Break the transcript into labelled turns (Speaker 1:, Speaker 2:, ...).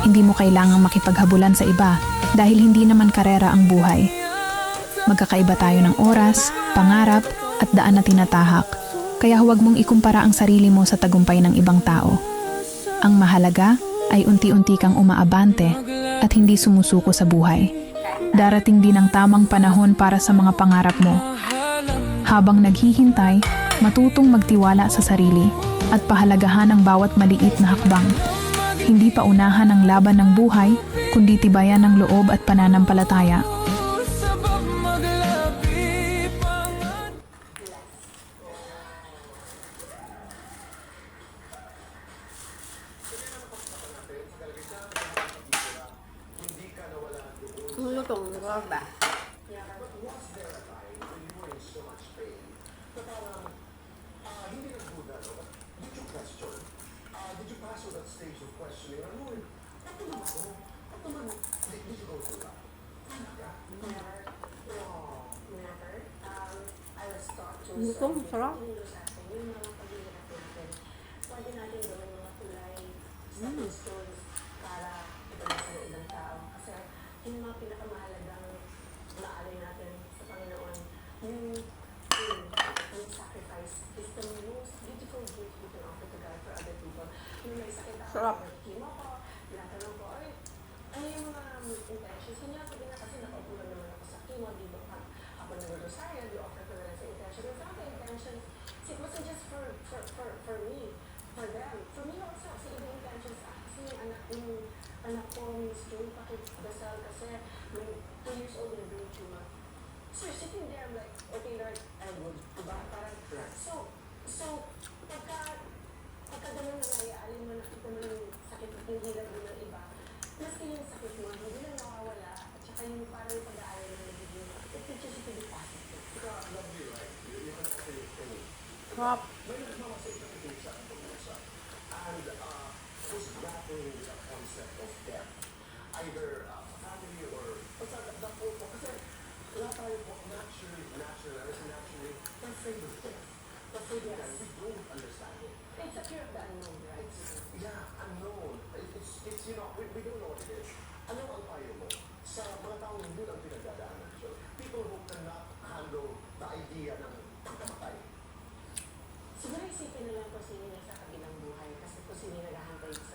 Speaker 1: Hindi mo kailangang makipaghabulan sa iba dahil hindi naman karera ang buhay. Magkakaiba tayo ng oras, pangarap, at daan na tinatahak. Kaya huwag mong ikumpara ang sarili mo sa tagumpay ng ibang tao. Ang mahalaga ay unti-unti kang umaabante at hindi sumusuko sa buhay. Darating din ang tamang panahon para sa mga pangarap mo. Habang naghihintay, matutong magtiwala sa sarili at pahalagahan ang bawat maliit na hakbang. Hindi paunahan ang laban ng buhay, kundi tibayan ng loob at pananampalataya.
Speaker 2: Lutong, ba? Lutong, sarap.
Speaker 3: Yung mga pinakamahalagang maalay natin sa Panginoon, yung sacrifice is the most beautiful gift we can offer to God for other people. Yung may sakit ako,
Speaker 2: Sarap.
Speaker 3: chemo ko, tinatanong ko, ay, ano yung mga intentions? Kanya, sabi na kasi nakaupo lang naman ako sa chemo, di ba ako nag-rosaryo, di offer ko na lang sa intention. And some of the intentions, it wasn't just for me, for them. For me also, sa ibang intentions, kasi yung anak ko, Miss June, pakidasal kasi may 2 years old na brain tumor. So sitting there, I'm like, okay Lord, I would, diba? Parang, so, pagka ganun na naiaalin mo, nakita mo yung sakit at yung hirap mo ng iba, maski yung sakit mo, hindi lang nawawala, at saka yung parang yung pag-aalala na nagiging, it teaches you to be positive.
Speaker 2: Sarap.
Speaker 3: It's a fear of the unknown, right? Siguro isipin na lang kung sino nasa kabilang buhay kasi kung sino naghahantay sa